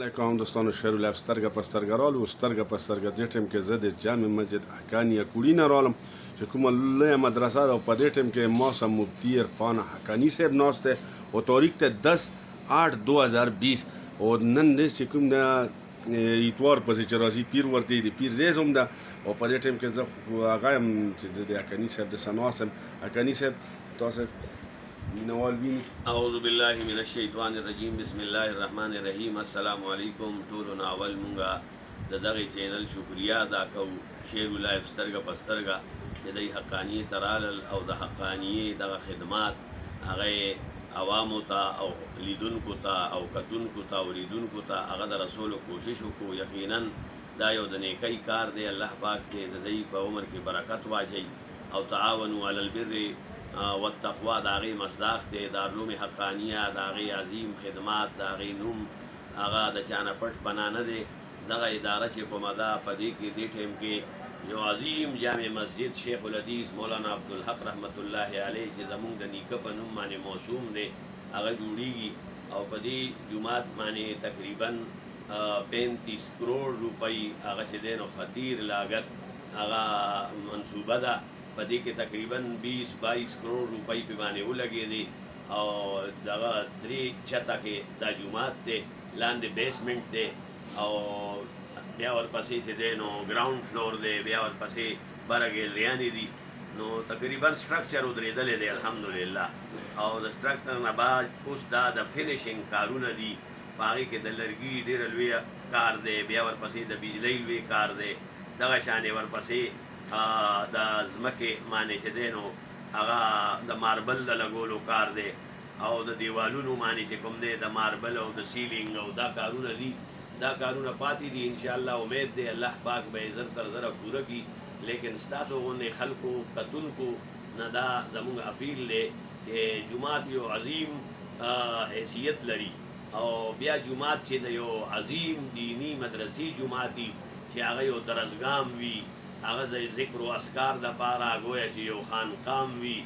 علیکم دوستانو، شعر الهف سترګه په سترګه رالو سترګه په سترګه دې ټیم کې زه د جامع مسجد حقانیه کوړی نه رالم چې کومه لویه مدرسه ده او په دې ټیم کې ما سره مفتی عرفان حقانی صاحب ناست دی او تاریخ ته 10/8/2020 او نن دې چې کوم د اتوار پسې چې راځي پیر ورته د پیر ریز هم ده او په دې ټیم کې زه هغه یم چې د حقاني صاحب د سناست یم. حقاني صاحب تاسو نوال ویني. اعوذ بالله من الشیطان الرجیم بسم الله الرحمن الرحیم. السلام علیکم ټولو ناول مونږه د دغه چینل شکریا ادا کوو. شعر الهف سترګه په سترګه د دې حقانیه ترالل او د حقانیه دغه خدمات هغه عوامو ته او لیدونکو ته او کتونکو ته او لیدونکو ته هغه د رسول کوشش وکړو. یقینا دا یو د نیکی کار دی. الله پاک دې د دې په عمر کې برکت واچي او تعاونوا علی البر والتقوا د هغې مصداق دی. دارالعلوم حقانیه د هغې عظیم خدمات د هغې نوم هغه د چا نه پټ پناه نه دی. دغه اداره چې په مدا په دې کې دې ټیم کې یو عظیم جامع مسجد شیخ الحدیث مولانا عبدالحق رحمت الله علیه چې زمونږ د نیکه په نوم باندې موسوم دی هغه جوړیږي او په دې جومات باندې تقریبا 35 کروڑ روپۍ هغه چې دی نو خطیر لاګت هغه منصوبه ده. په دې کې تقریبا 20-22 کروڑ روپۍ په باندې ولګېدې او دغه 3 چته کې دا جومات دی، لاندې بیسمنټ دی او بیا ورپسې چې دی نو ګراوند فلور دی، بیا ورپسې بره ګیلریانې دي. نو تقریبا سټرکچر ودرېدلی دی الحمدلله. او د سټرکچر نه بعد اوس دا د فینیشنګ کارونه دي. په هغې کې د لرګي ډېره لویه کار دی، بیا ورپسې د بجلۍ لوی کار دی، دغه شانې ورپسې د ځمکې معنی چې دی نو هغه د ماربل د لګولو کار دی او د دیوالونو معنی چې کوم دی د ماربل او د سیلینګ او دا کارونه دي. دا کارونه پاتې دي انشاءالله. امید دی الله پاک به یې زر تر زره پوره کړي. لیکن ستاسو غوندې خلکو کتونکو نه دا زموږ اپیل دی چې جومات یو عظیم حیثیت لري او بیا جومات چې د یو عظیم دینی مدرسي جومات وي چې هغه یو درسګام وي، هغه د ذکر و اسکار د پاره گویا چې یو خانقام وي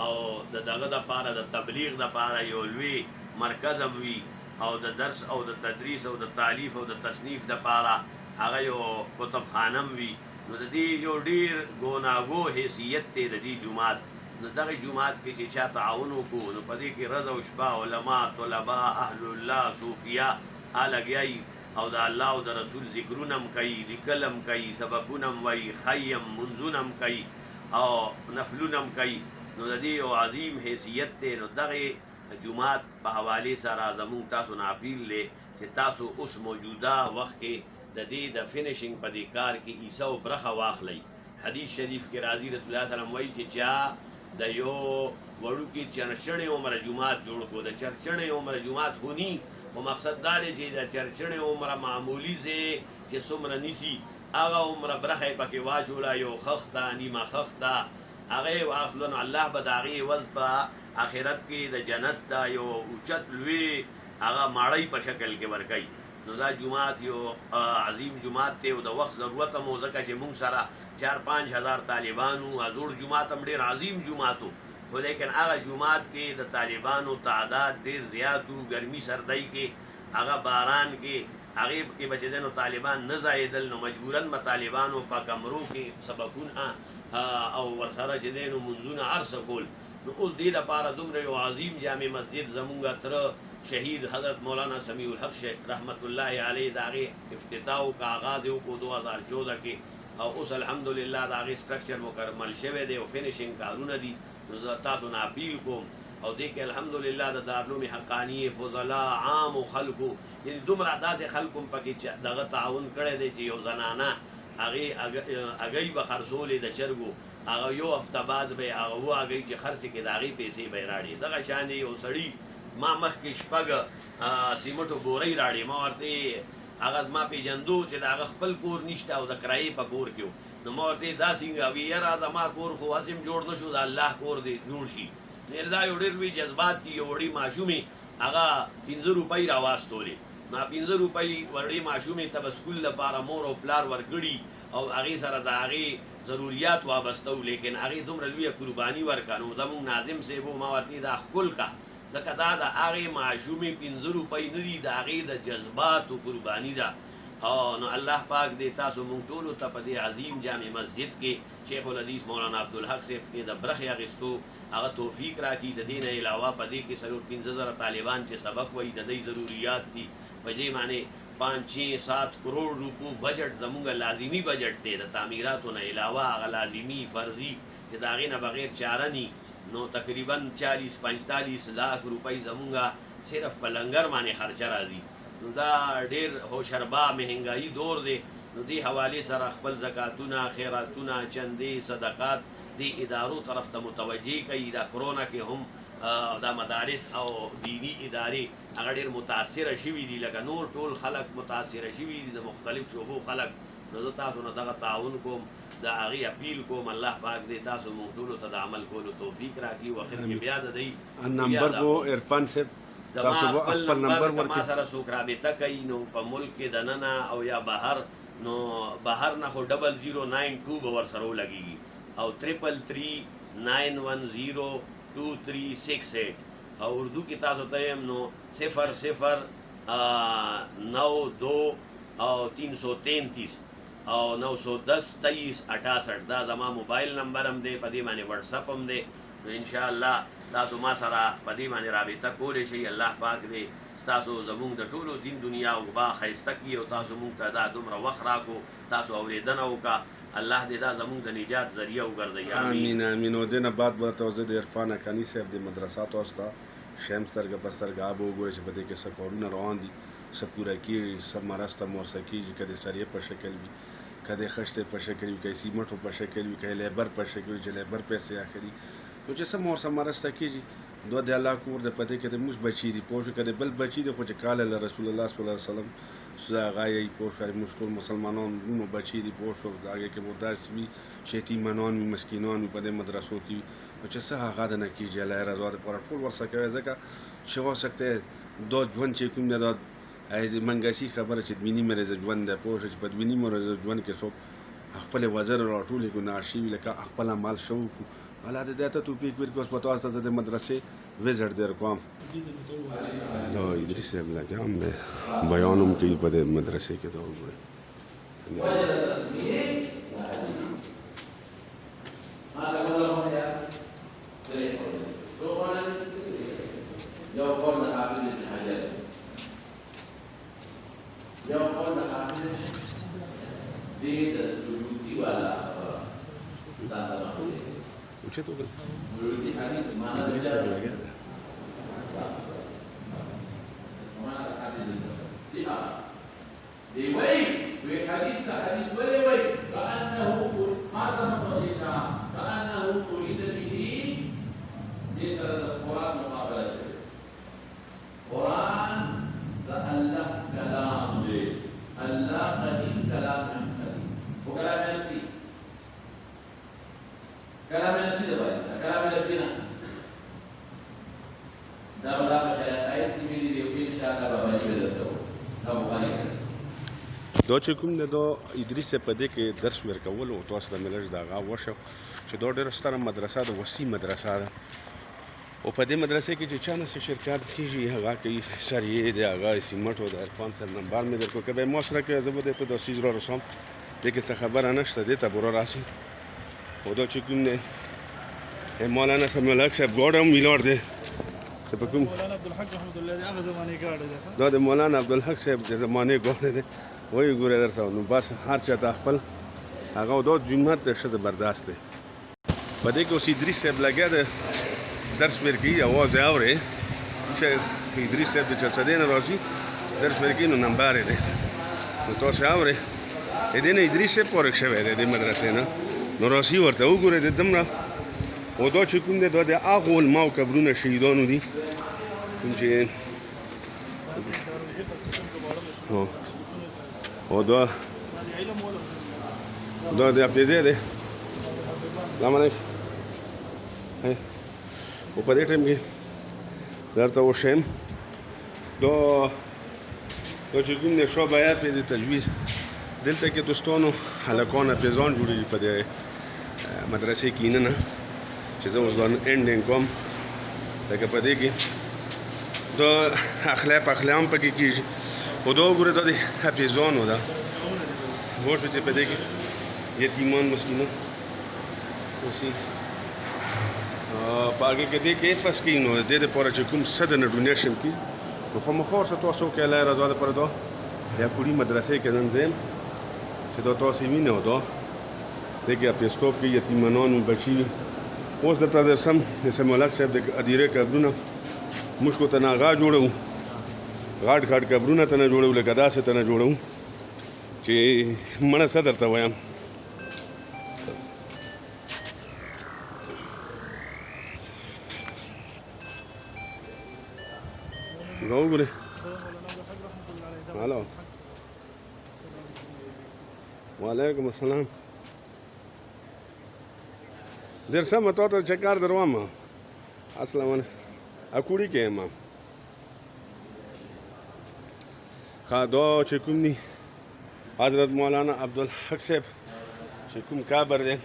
او د دغه د پاره د تبلیغ د پاره یو لوی مرکز هم وي او د درس او د تدریس او د تالیف او د تصنیف د پاره هغه یو کتابخانه هم وي. نو د دې یو ډیر ګوناګو حیثیت دی د دې جومات. نو دغه جومات کې چې چا تعاون وکړو نو په دې کې ورځ او شپه علما، طلبا، اهل الله، صوفیا لګیایي او د الله او د رسول ذکرونه هم کوي، لیکل هم کوي، سبقونه هم وایي، ښایي هم منځونه هم کوي او نفلونه هم کوي. نو د دې یو عظیم حیثیت دی. نو دغې جومات په حوالې سره زمونږ تاسو نه اپیل دی چې تاسو اوس موجوده وخت کې د دې د فینیشنګ په دې کار کې حصه او برخه واخلئ. حدیث شریف کې راځي رسول الله صلی الله علیه وسلم وایي چې چا د یو وړوکي چرچڼې عمره جومات جوړ کړو، د چرچڼې عمره جومات خو نی خو مقصد دا دی چې د چرچڼې عمره معمولي ځای چې څومره نیسي هغه عمره برخه یې پکې واچوله، یو خښته نیمه خښته هغه یې واخلو. نو الله به د هغې عوض په آخرت کې د جنت دا یو اوچت لوی هغه ماړۍ په شکل کې ورکوي. نو دا جومات یو عظیم جومات دی او د وخت ضرورت هم ځکه چې موږ سره 4-5 هزار طالبانو زوړ جومات هم ډېر عظیم جومات و خو لیکن هغه جومات کې د طالبانو تعداد ډېر زیات و. ګرمي سردی کې هغه باران کې هغې کې به چې دی نو طالبان نه ځایېدل نو مجبوراً به طالبانو په کمرو کې سبقونه او ورسره چې دی نو منځونه هر څه کول. نو اوس دې لپاره دومره یو عظیم جامع مسجد زمونږ تره شهید حضرت مولانا سمیع الحق شیخ رحمت الله علیه د هغې افتتاح کا آغاز یې وکړو 2014 کې او اوس الحمدلله د هغې سټرکچر مکمل شوی دی او فینیشنګ کارونه دي. نو زه تاسو نه اپیل کوم او دې کې الحمدلله د دارالعلوم حقانیه فضلا عامو خلکو یعنې دومره داسې خلکو هم پکې دغه تعاون کړی دی چې یو زنانه هګۍ به خرڅولې د چرګو هغه یو هفته بعد به هغه هګۍ چې خرڅې کړې د هغې پیسې به یې راړې. دغه شانې یو سړي ما مخکې شپږ سیمټو بورۍ راړې. ما ورته هغه ما پېژندو چې د هغه خپل کور نشته او د کرایې په کور کې و. نو ما ورته دا څنګه وي یاره زما کور خو هسې هم جوړ نه شو، د الله کور دې جوړ شي. دا یو ډېر لوی جذبات دي. یو وړې ماشومې هغه 15 روپۍ راواستولې. ما 15 روپۍ وړې ماشومې ته به سکول لپاره مور او پلار ورکړي او هغې سره د هغې ضروریات وابسته و. لیکن هغې دومره لویه قرباني ورکړه. نو زمونږ ناظم صاحب ما ورته دا ښکل کا ځکه دا د هغې معشومې 15 روپۍ نه دي، د هغې د جذباتو قرباني ده. او نو الله پاک دې تاسو مونږ ټولو ته په دې عظیم جامع مسجد کې شیخ الحدیث مولانا عبدالحق صاحب کې د برخې اخیستو هغه توفیق راکړي. د دې نه علاوه په دې کې 15,000 طالبان چې سبق وایي د دوی ضروریات دي، په دې معنی 5-6-7 کروڑ روپو بجټ زمونږ لازمی بجټ دی د تعمیراتو نه علاوه هغه لازمی فرضي چې د هغې نه بغیر چاره ني. نو تقریبا 40-45 لاک روپۍ زمونږ صرف په لنګر باندې خرچه راځي. نو دا ډېر هوشربا مهنګایي دور دی. نو دې حوالې سره خپل زکاتونه، خیراتونه، چندې، صدقات دې ادارو طرف ته متوجه کوي. دا کرونا کې هم دا مدارس او دینی ادارې هغه ډېر متاثره شوي دي، لکه نور ټول خلک متاثره شوي دي د مختلف شعبو خلک. نو زه تاسو نه دغه تعاون کوم، د هغې اپیل کوم. الله پاک دې تاسو مونږ ټولو ته د عمل کولو توفیق راکړي. وخت کې بیا د دوی نمبر کو عرفان صاحب تاسو خپل نمبر ورکړئ. ما سره څوک رابطه کوي نو په ملک کې دننه او یا بهر، نو بهر نه خو 0092 به ورسره ولګېږي او 333-910-2368 او اردو کې تاسو ته یم نو 0092 او 333 او 910-2368 دا زما موبایل نمبر هم دی، په دې باندې واتساپ هم دی. نو انشاءالله تاسو ما سره په دې باندې رابطه کولی شئ. الله پاک دې ستاسو زمونږ د ټولو دین دنیا عقبا ښایسته کړي او تاسو مونږ ته دا دومره وخت راکړو، تاسو اورېدنه وکړه. الله دې دا زمونږ د نجات ذریعه وګرځوي. امین امین. او دې نه بعد به ته زه د عرفان حقاني صاحب د مدرسه تاسو ته شیم سترګه په سترګه به وګورئ چې په دې کې څه کارونه روان دي، څه پوره کېږي، څه مرسته موسه کېږي، که د سریې په شکل وي، که د خښتې په شکل وي، که د سیمټو په شکل وي، که د لیبر په شکل وي چې لیبر پیسې اخلي. نو چې څه ورسره مرسته کېږي دوه د الله کور د په دې کې د موږ بچي دي، پوه شو. که د بل بچي دي خو چې کاله له رسول الله صلی الله علیه وسلم هغه یې پوه شو، موږ ټول مسلمانان ورونو بچي دي، پوه شو. د هغې کې به داسې وي چې یتیمانان وي، مسکینان وي په دې مدرسو کې وي. نو چې څه هغه د نه کېږي الله رضا دپاره ټول ورسره کوي، ځکه چې هو سکته دا ژوند چې کوم دی دا منګسي خبره چې دویني مرزه ژوند دی، پوه شو. چې په دویني مرزه ژوند کې څوک خپل وزر راټولې کړو ناشي وي لکه خپل عمل شو کړو. الله دې ته توفیق ورکړي. اوس په تاسو ته د مدرسې وزټ در کوم. دا ادریس صاحب لګیا هم دی، بیان هم کوي په دې مدرسې کې. دا وګورئ اوچت وګورئ ادریس صاحب لګیا دی. دی وی حدیث کا حدیث ولی وی کأنه خاتم الرجال کأنه اريد به ليس القرآن مقابلة شيء. قرآن الله كلام دي، الله قديم كلام من قديم وكلام نفسي، كلام نفسي ده بقى كلام نفسنا ده ولا مشاهد آيات كبيرة دي وفي إن شاء الله بابا جيبه ده أبو غالي دا چې کوم دی دا ادریس صاحب په دې کې درس ورکول او تاسو ته مې لږ د هغه وشو چې دا ډېره ستره مدرسه ده، وسیع مدرسه ده. او په دې مدرسې کې چې چا نه څه شرکت کېږي هغه کوي، سریې دی، هغه سیمټ او د عرفان صاحب نمبر مې درکړو. که به یې ما سره کوي زه به دې ته دا څیز را رسوم، دې کې څه خبره نشته، دې ته به را رسم. او دا چې کوم دی مولانا سمیع الحق صاحب ګاډ هم ویلاړ دی چې په کوم مولانا عبدالحق رحمت الله علیه هغه زمانې ګاډی دی. دا د مولانا عبدالحق صاحب د زمانې ګاډی دی. وایي ګوره در سره نو بس هر چا ته خپل هغه دا جمعات ته ښه زبردست دی. په دې کې اوس ادریس صاحب لګیا دی درس ورکوي، اواز یې اورئ چې ادریس صاحب د چلڅدې نه راځي درس ورکوي، نو نمبر یې دی نو تاسو اورئ. د دې نه ادریس صاحب فارغ شوی دی د مدرسې نه، نو راسي ورته وګورئ د دومره. او دا چې کوم دی دا د هغو علماو قبرونه شهیدانو دي کوم چې او دا د حافظې دی. سلام علیکم. او په دې ټایم کې درته وښیم دا چې کوم دی شعبه حافظ تجویز دلته کې دوستانو هلکان حافظان جوړېږي په دې مدرسې کې نه چې زه اوس دا اینډینګ کوم. لکه په دې کې دا اخلاق هم پکې کېږي خو دا وګوره دا د حافظانو ده پوه شو چې په دې کې یتیمان مسکینان اوسي په هغې کې دې کې هېڅ فس کوي نو د دې دپاره چې کوم څه درنه ډونیشن کړي نو خامخا ورسره تاسو وکړئ الله رضا دپاره دا د یعقوبي مدرسې کې نن زه یم چې دا تاسې وینئ او دا دې کې اپیستوب کې یتیمانان بچي وي اوس درته درسم د سمیالک صاحب د ادیرې قبرونه موږ خو ته نه هغه جوړوو غاټ قبرونه ته نه جوړوو لکه داسې ته نه جوړوو چې مړه څه درته وایم دا وګورئ هلو وعلیکم السلام ډېر سمه تا ته چکر در وم السلام علیکم اکوړي کې یم ښه دا چې کوم دي حضرت مولانا عبدالحق صاحب چې کوم قبر دی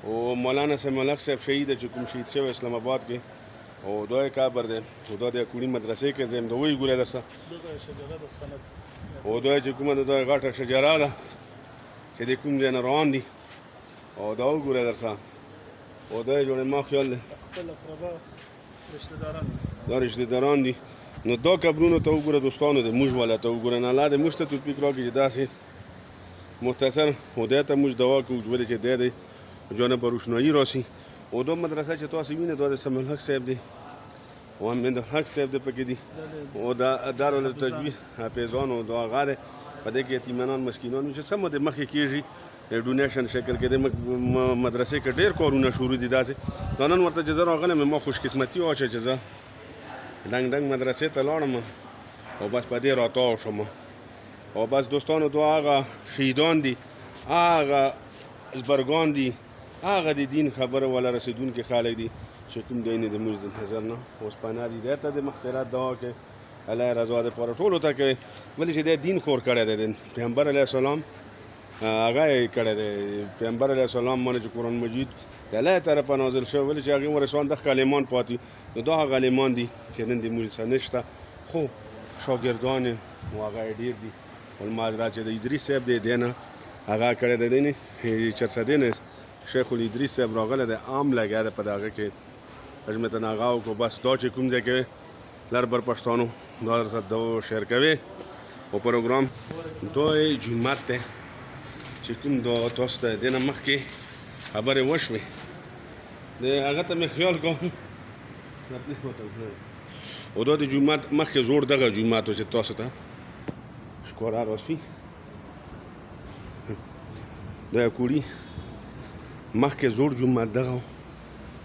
او مولانا سمیالک صاحب شهید چې کوم شهید شوی اسلام آباد کې او دا یې قبر دی او دا د یعقوبي مدرسې کې ځم دا وایي ګوره درسه او دا چې کومه دا غټه شجره ده چې د کوم ځای نه روان دي او دا وګوره درسه او دا یې جوړې ما خیال دی دا رشته داران دي نو دا قبرونو ته وګوره دوستانو د موږ والا ته وګوره نه الله دې موږ ته توفیق راکړي چې داسې مختصر خدای ته موږ دعا کوو ولې چې دی دی جانب روشنایي راسي او دا مدرسه چې تاسو وینئ دا د سمیالحق صاحب دی او امین الحق صاحب دی پکې دي او دا دارالتجوید حافظانو دا هغه دی په دې کې یتیمانان مسکینان چې سمه د مخکې کېږي ډونیشن شکل کې د مدرسې کې ډېر کارونه شروع دي داسې دا نن ورته چې زه راغلم ما خوش قسمتي واچوه چې زه ډنګ مدرسې ته لاړم او بس په دې راتاو شم او بس دوستانو دا هغه شهیدان دي هغه زبرګان دي هغه د دین خبره ولا رسیدونکي خلک دي چې کوم دی نه د موږ د نظر نه اوس پناه دي دی ته د مغفرت دعا کوي الله رضا دپاره ټولو ته کوي ولې چې دی دین خور کړی دی پیغمبر علیه السلام هغه یې کړی دی پیغمبر علیه السلام باندې چې قرآن مجید د الله طرفه نازل شوی ولې چې هغې ورسوان دغه عالمان پاتې نو دا هغه عالمان دي چې نن د موږ څه نشته خو شاګردان یې هغه یې ډېر دي الماجرات چې د ادریس صاحب دی دی نه هغه کړی دی نه چرسدی نه شیخ الادریس صاحب راغلی دی عام لګیا دی په دغه کې حجمت ناغا وکړو بس دا چې کوم ځای کې لر بر پښتانو دا درسره دا شیر کوي او پروګرام دا جومات دی چې کوم دا تاسو ته دې نه مخکې خبرې وشوې د هغه ته مې خیال کوم او دا د جومات مخکې زوړ دغه جومات و چې تاسو ته ښکاره راسي د یعقوبي مخکې زوړ جومات دغه و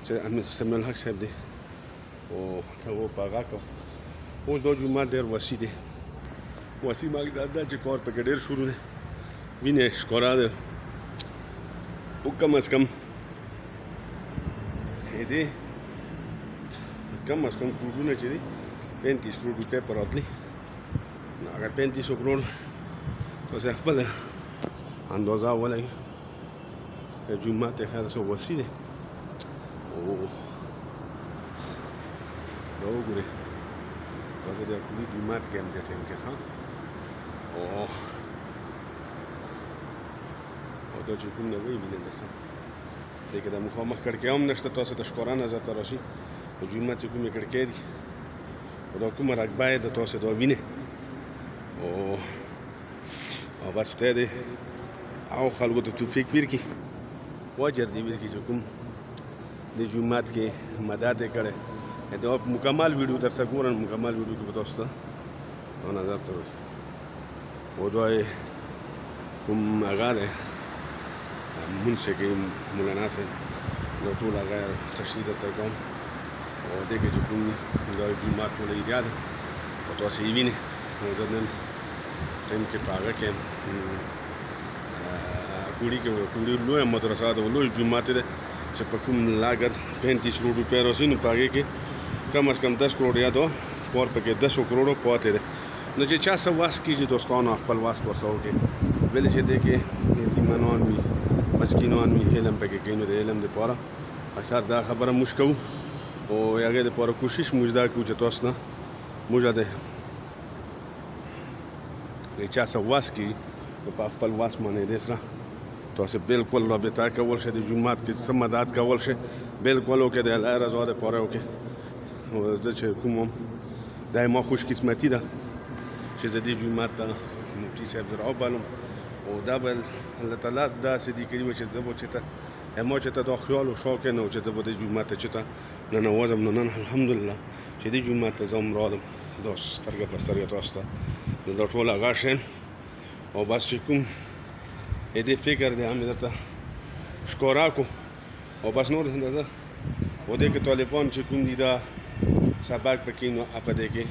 چې سمیالحق صاحب دی او ته و په هغه کو اوس دا جومات ډېر وسیع دی وسیع مقصد دا چې کار پکې ډېر شروع دی وینې ښکاره دی او کم از کم دې کم از کم کروڑونه چې دي 35 کروڑ روپۍ په راتلي نو هغه 35 کروڑ تاسې خپله اندازه ولګئ جومات یې خیر څه وسیع دی او دا وګورئ دا د یعقوبي جومات کې هم دې ټایم کې ښه او دا چې کوم نه وایي وینې درسه دې کې د مخامخ کړکۍ هم نشته تاسو ته ښکاره نظر ته راشي د جومات چې کومې کړکۍ دي او دا کومه رقبه یې د تاسو دا وینې او بس خدای دې هغو خلکو ته توفیق ورکړي واجر دې ورکړي چې کوم د جومات کې مدد یې کړی دا مکمل ویډیو درسره ګورم مکمل ویډیو کې به تاسو ته نظر ته راشي او دا یې کوم هغه دی منشه کې مولانا صاحب نو ټول هغه تشریح درته کوم او دې کې چې کوم دا جومات ټوله ایریا ده او تاسو یې وینئ نو زه نن ټایم کې په هغه کې کوړي کې کوړي لویه مدرسه ده لوی جومات دی چې په کوم لاګت 35 کروڑ روپۍ راسي نو په هغې کې کم از کم 10 کروڑ یا دو پور پکې 10 کروڑ پاتې دی نو چې چا څه واس کېږي دوستانو خپل واس ورسره وکړي ولې چې دې کې یتیمانان وي مسکینان وي علم پکې کوي نو د علم دپاره اکثر دا خبره موږ کوو او هغې دپاره کوشش موږ دا کوو چې تاسو نه موږ د چا څه واس کېږي نو په خپل واس باندې دی سره تاسو بالکل رابطه کول شئ د جومات کې څه مدد کول شئ بالکل وکړئ د الله رضا دپاره وکړئ زه چې کوم دا ما خوش قسمتي ده چې زه دې جومات ته مفتي صاحب راوبلم او دا به الله تعالی داسې دي کړي وه چې زه به چې ته ما چې ته دا خیال و شوق نه و چې زه به دې جومات ته چې ته ننوځم نو نن الحمدلله چې دې جومات ته زه هم رالم دا سترګه په سترګه تاسو ته نو دا ټول هغه شیان او بس چې کوم دې فکر دی هم درته ښکاره کړو او بس نور زه و دې کې طالبان چې کوم دي دا سبق پکې نو په دې کې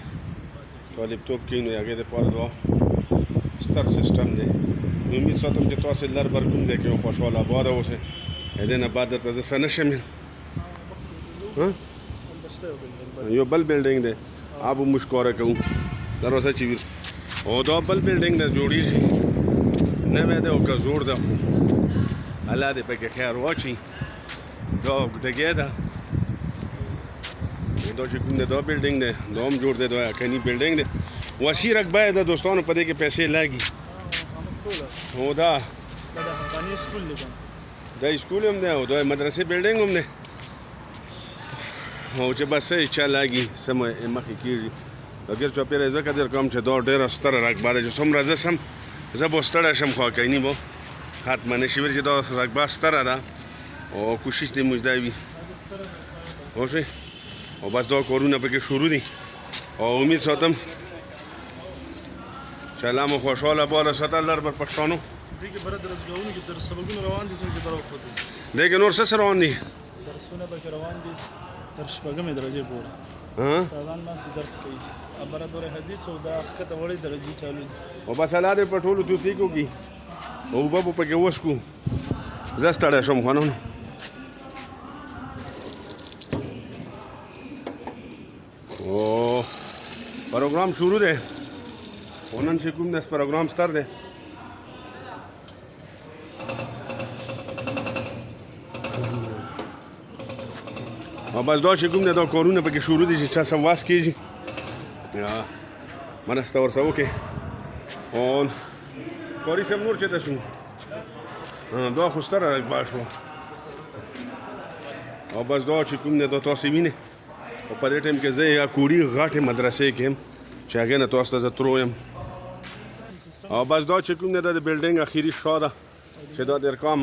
طالبتوب کې نو هغې دپاره دا ستر سیسټم دی نو امید ساتم چې تاسې لر بر کوم ځای کې خوشحاله آباده اوسئ د دې نه بعد درته زه څه نه شم یو بل بلډینګ دی هغه به موږ ښکاره کوو تر اوسه چې او دا بل بلډینګ نه جوړېږي نوی دی او که زوړ ده خو الله دې پکې خیر واچوي دا ډګۍ ده دا چې کوم دی دا بلډینګ دی دا هم جوړ دی دا حقاني بلډینګ دی وسیع رقبه یې ده دوستانو په دې کې پیسې لګي او دا دا اسکول هم دی او دا مدرسې بلډینګ هم دی او چې بس څه چا لګي څه مخکې کېږي اګر چاپېره یې ځکه در کوم چې دا ډېره ستره رقبه ده چې څومره زه سم زه به ستړی شم خو حقاني به ختمه نه شي ولې چې دا رقبه ستره ده او کوشش دې موږ دا وي پوه شوې او بس دا کارونه پکې شروع دي او امید ساتم چې الله مو خوشحاله آباده ساته لر بر پښتانو دې کې بره درسګاهونو کې در سبقونه روان دي څنګه چې بره وخت دې کې نور څه روان دي درسونه پکې روان دي تر شپږمې درجې پورې استادان ناستې درس کوي بره دوره حدیث او دا ښکته وړې درجې چالو دي او بس الله دې په ټولو توفیق وکړي او اوبه به پکې وڅښو زه ستړی شم خو نه او پروګرام شروع دی او نن چې کوم داس پروګرام ستر دی او بس دا چې کوم دی دا کارونه پکې شروع دي چې چا څه واس کېږي مرسته ورسره وکړئ او قاري صاحب نور چېرته شو دا خو ستره رقبه شوه او بس دا چې کوم دی دا تاسې وینئ او په دې ټایم کې زه یا کوړي غټې مدرسې کې یم چې هغې نه تاسو ته زه ترو یم او بس دا چې کوم دی دا د بلډینګ اخري شا ده چې دا ډېر کم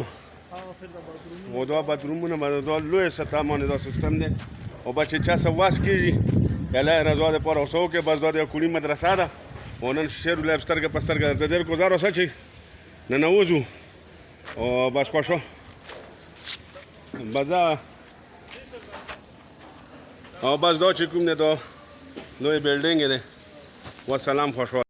او دا بدرومونه باندې دا لویه سطح باندې دا سیسټم دی او بس چې چا څه واس کېږي الله یې رضا دپاره اوسه وکړي بس دا د کوړي مدرسه ده او نن شیرالله سترګه په سترګه درته ډېر ګزار اوسه چې ننوځو او بس خوښ بس او بس دا چې کوم دی دا لوی بلډینګ دی والسلام خوشحال